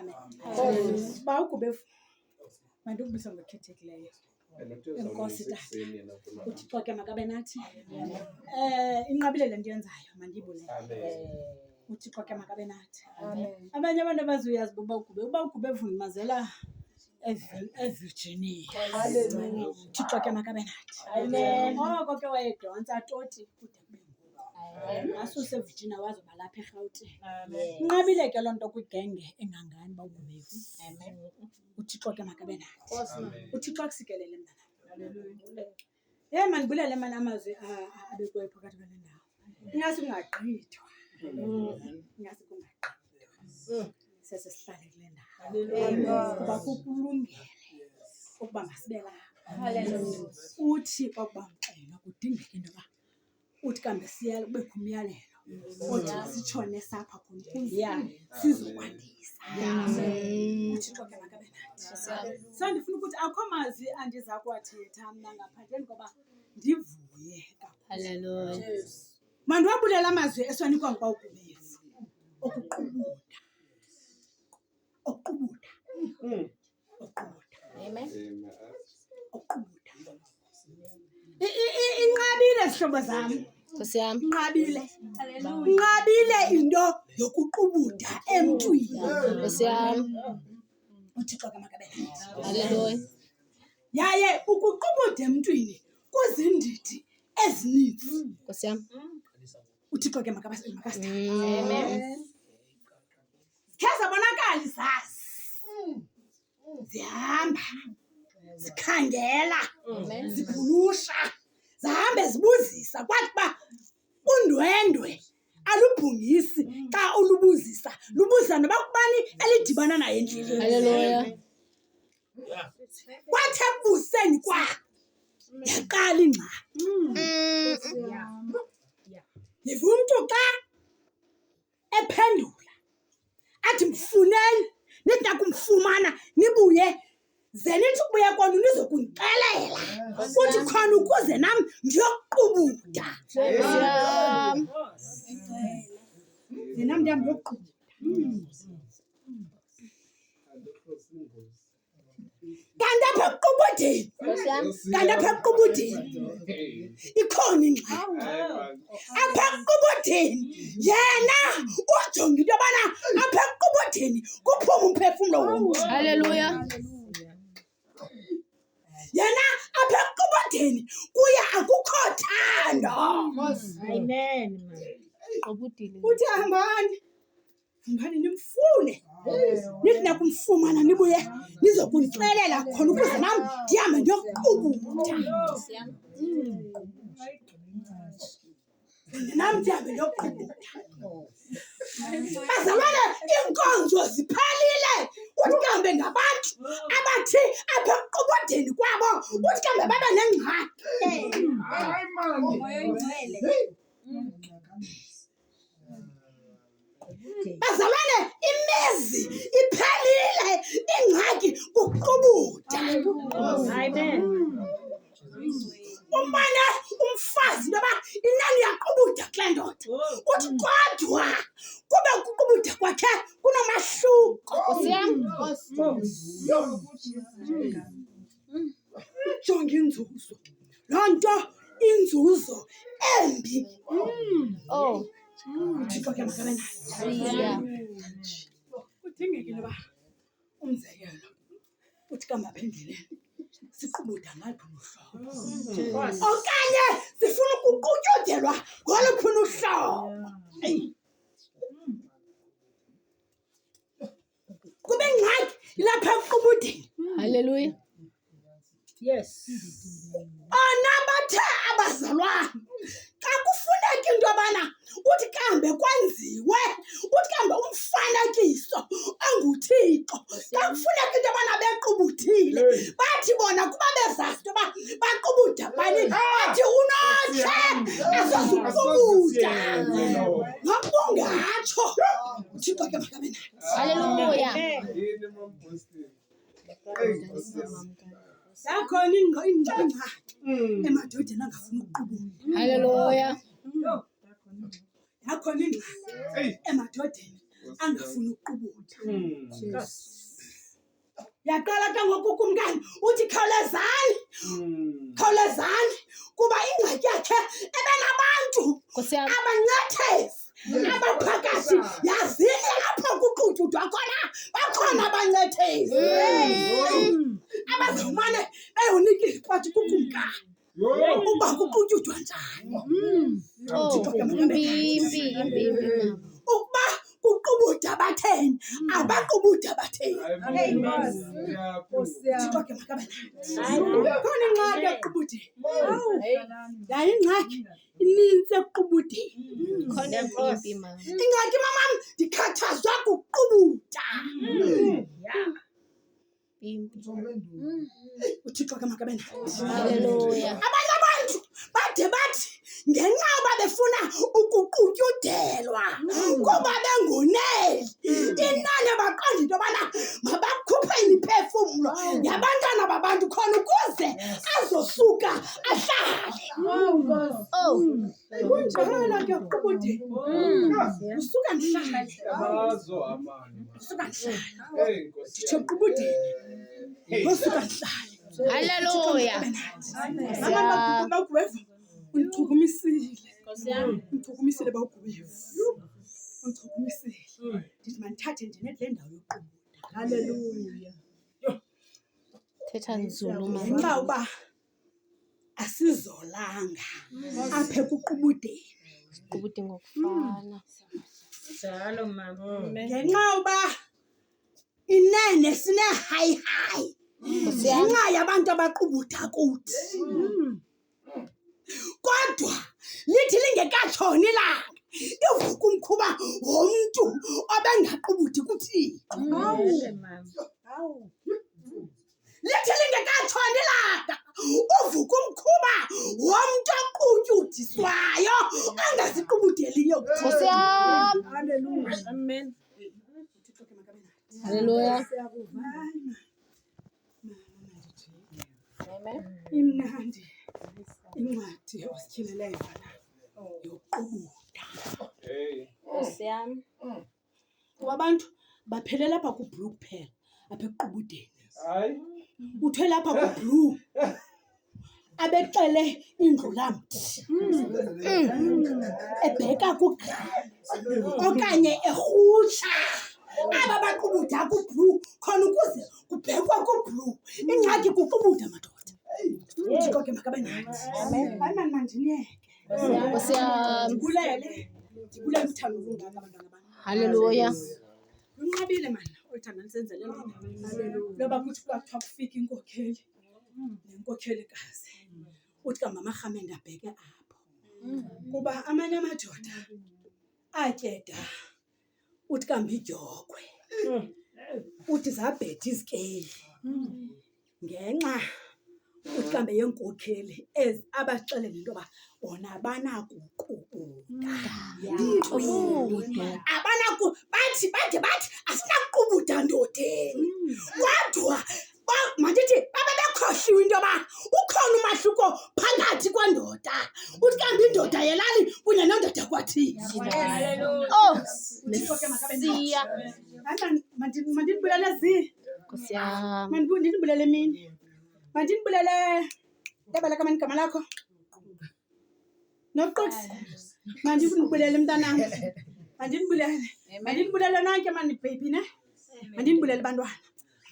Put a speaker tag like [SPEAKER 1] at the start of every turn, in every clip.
[SPEAKER 1] Amen. Bawugube mandikubisa ngokhethekileyo. Enkosi tata. Uthixo ke makabe nathi. Inqabile le nto yenzayo mandibule. Uthixo ke makabe nathi. Abanye abantu abazuyazi uba ugube evundumazela eVirginia. Hallelujah. Uthixo ke makabe nathi. Amen. Ngoko ke wayedonsa toti kude kube asuse eVirginia wazoba lapha eRhawutini. Inqabile ke loo nto kwigenge engangani bawugubevu. Amen. Uthixo ke makabe nathi. Uthixo akusikelele mntana. Haleluya. Mandibulele mani amazwi abekwe phakathi kwale ndawo. Ingase kungagqithwa. Ingase kungagqithwa. Sesihlale kule ndawo. Haleluya. Kuba kukulungele ukuba masibe lapha. Haleluya. Uthi ukuba mxelo kudingeka into yoba uthi kambe siya kubekho umyalelo othi sitshone sapha khona ukuze sizokwandisa. Uthixo ke makabe nathi. So ndifuna ukuthi akho mazwi andiza kuwathetha mna ngaphandle koba ndivuye kakhulu. Haleluya. Mandiwabulela amazwi esiwanikwa nguba ugubevu. Okuqubuda. Amen. Okuqubuda. Inqabile sihlobo zami. Nkosi yami. Inqabile. Haleluya. Inqabile into yokuqubuda emntwini. Nkosi yami. Uthixo ke makabe nathi. Haleluya. Yaye ukuqubuda emntwini kuzindidi ezininzi. Nkosi yami. Uthixo ke makasithathe. Amen. Kezabonakala izazi. Zihamba. Zikhangela. Zibulusha. Zihambe zibuzisa kwathi ba undwendwe alubhungisi xa ulubuzisa lubuza noba kubani elidibana naye endleleni. Haleluya. Kwathi ebuseni kwa yaqala ingxaki. Yiva umntu xa ephendula athi mfuneni nithi nakumfumana nibuye ze nithi ukubuya kwenu nizokundixelela uthi khona ukuze nam ndiyokuqubuda. Nam ndiyokuqubuda. Kanti apha ekuqubudeni ikhona ingxaki. Apha ekuqubudeni yena ujonga into yobana apha ekuqubudeni kuphuma umphefumlo womntu. Haleluya. Yena apha ekuqubudeni kuya akukho thando. Amen. Uthi hambani nimfune nithi nakumfumana nibuye nizokundixelela khona ukuze nam ndihambe ndiyokuqubuda. Nam ndihambe ndiyokuqubuda. Bazalwane iinkonzo ziphelile. Uthi kambe ngabantu abathi apha ekuqubudeni kwabo uthi kambe baba nengxaki. Bazalwane imizi iphelile ingxaki kuqubuda. Amen. Umbane umfazi noba inani yaqubuda kule ndoda uthi kodwa kube ukuqubuda kwakhe kunomahluko. Jonga inzuzo. Loo nto inzuzo embi. Uthixo ke makabe nathi. Kudingekile uba umzekelo uthi kambe apha endleleni siqubuda ngaluphi uhlobo okanye sifuna ukuqutyudelwa ngoluphi uhlobo. Kube ingxaki ilapha ekuqubudeni. Haleluya. Yes. Bathe abazalwane xa kufuneka into yobana uthi kambe kwenziwe uthi kambe umfanekiso onguThixo xa kufuneka into yobana bequbuthile bathi bona kuba bezazi into yoba baqubuda bani bathi unotshe asozuqubuda nokuba ungatsho. Uthixo ke makabe nathi. Haleluya. Yakhona ingxaki emadodeni angafuni ukuqubuda. Haleluya. Yakhona ingxaki emadodeni angafuni ukuqubutha. Yaqala ke ngoku kumkani uthi khawulezani kuba ingxaki yakhe ebenabantu abanyathezi abaphakathi. Yazini apho kuqhutyudwa khona bakhona abanyathezi abazawumane beyonika iripoti kukumkani uba kuqhutyudwa njani. Ukuba kuqubutha batheni abaqubutha batheni. Khona ingxaki ekuqubudeni. Yayingxaki inintsi ekuqubudeni. Ingxaki mamam ndikhathazwa kuqubutha. uThixo ke makabe nathi.
[SPEAKER 2] Haleluya.
[SPEAKER 1] Abanye abantu bade bathi ngenxa yoba befuna ukuqutyudelwa kuba bengoneli inani baqonda into yobana mabakhuphe imiphefumlo yabantwana babantu khona ukuze azosuka ahlale. Kunjalo ke uqubudeni. Usuka ndihlale. Usuka ndihlale. Nditsho uqubudeni. Usuka ndihlale.
[SPEAKER 2] Haleluya.
[SPEAKER 1] Mama bakuweva. Undichukumisile. Undichukumisile bawugubevu. Undichukumisile. Ndithi mandithathe ndinedle ndawo yoqubula. Haleluya.
[SPEAKER 2] Thetha nzulu mama.
[SPEAKER 1] Ngenxa uba asizolanga apha ekuqubudeni.
[SPEAKER 2] Uqubudi ngokufana.
[SPEAKER 3] Njalo mama.
[SPEAKER 1] Ngenxa uba inene sine high. Ngenxa yabantu abaqubutha kuthi. Kodwa lithi lingekatshoni ilanga ivuka umkhuba womntu obengaqubuthi kuthi. Lithi lingekatshoni ilanga uvuka umkhuba womntu oqutyudiswayo angasiqubudeliyo.
[SPEAKER 2] Haleluya.
[SPEAKER 3] Amen.
[SPEAKER 2] Haleluya.
[SPEAKER 1] Amen. Imnandi incwadi osityhileleyo yona yoqubutha.
[SPEAKER 2] Siyam.
[SPEAKER 1] Kuba abantu baphelela apha kublue kuphela apha ekuqubudeni. Uthwele apha kublue abexele indlulamthi ebheka kugreen okanye erhutsha aba baqubutha kublue khona ukuze kubhekwa kublue. Ingxaki kuqubutha madoda. Uthixo ke makabe nathi. Hayi mani mandiniyeke. Ndibulele uthando olungaka abantwana bam.
[SPEAKER 2] Haleluya.
[SPEAKER 1] Lunqabile mani oluthanda lisenzele lona. Loba kuthi kwathiwa kufika inkokheli nenkokhelikazi uthi kambe amarhamende abheke apho. Kuba amanye amadoda atyeda uthi kambe idyokwe uthi zabhetha izikeli ngenxa uthi kambe yenkokheli abaxelele into yoba bona banakuqubuda. Bathi asinakuqubuda ndodeni. Kodwa mandithi babe bekhohliwe into yoba ukhona umahluko phakathi kwendoda. Uthi kambe indoda yelali kunye nendoda kwathini.
[SPEAKER 2] Mesiya.
[SPEAKER 1] Mandinibulele
[SPEAKER 2] Nkosiyam.
[SPEAKER 1] mandinibulele mini. Mandinibulele ndabala kamani igama lakho. Noqoqi. Mandinibulele mntanam. Mandinibulele nonke mani baby ne. Mandinibulele bantwana.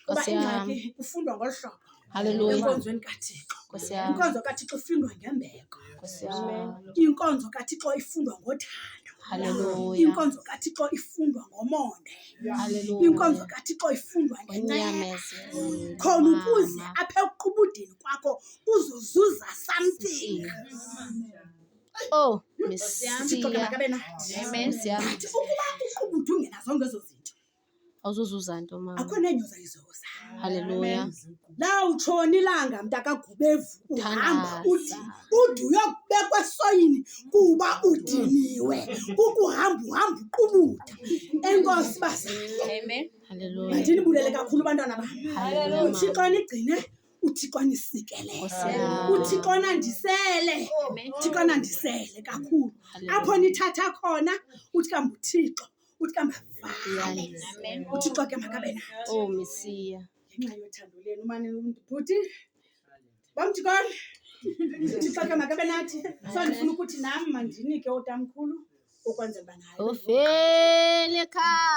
[SPEAKER 1] Kuba ingxaki kufundwa ngolu hlobo.
[SPEAKER 2] Haleluya.
[SPEAKER 1] Enkonzweni kaThixo.
[SPEAKER 2] Nkosiyam.
[SPEAKER 1] Inkonzo kaThixo ifundwa ngembeko.
[SPEAKER 2] Nkosiyam.
[SPEAKER 1] Inkonzo kaThixo ifundwa ngothando.
[SPEAKER 2] Haleluya.
[SPEAKER 1] Inkonzo kaThixo ifundwa ngomonde.
[SPEAKER 2] Haleluya.
[SPEAKER 1] Inkonzo kaThixo ifundwa ngenyama.
[SPEAKER 2] Unyamezelo.
[SPEAKER 1] Khona ukuze apha ekuqubudeni kwakho uzozuza something.
[SPEAKER 2] Mesiya.
[SPEAKER 1] Uthixo ke makabe nathi.
[SPEAKER 2] Amen. Siyam.
[SPEAKER 1] Athi ukuba uqubuthe ungenazo ezo zinto
[SPEAKER 2] Awuzuzuza nto mama.
[SPEAKER 1] akho nenye uzayizuza.
[SPEAKER 2] Haleluya.
[SPEAKER 1] La utshona ilanga mntakagubevu uhamba
[SPEAKER 2] Uthandaza.
[SPEAKER 1] ude uyokubekwa esoyini kuba udiniwe kukuhamba uhamba uqubutha. Enkosi bazali.
[SPEAKER 2] Amen. Haleluya.
[SPEAKER 1] Mandinibulele kakhulu bantwana bam.
[SPEAKER 2] Haleluya.
[SPEAKER 1] Uthixo nigcine, uthixo nisikele,
[SPEAKER 2] Nkosiyam.
[SPEAKER 1] uthixo nandisele, uthixo nandisele kakhulu.
[SPEAKER 2] Haleluya.
[SPEAKER 1] Apho nithatha khona uthi kambe uthixo uthi kambavale. uThixo ke makabe nathi
[SPEAKER 2] Oh, Messiah.
[SPEAKER 1] ngenxa yothando lenu mani bhuti bamthikona uThixo ke makabe nathi. So ndifuna ukuthi nam mandinike utamkhulu ukwenzela uba naye
[SPEAKER 2] Ofele ekhaya.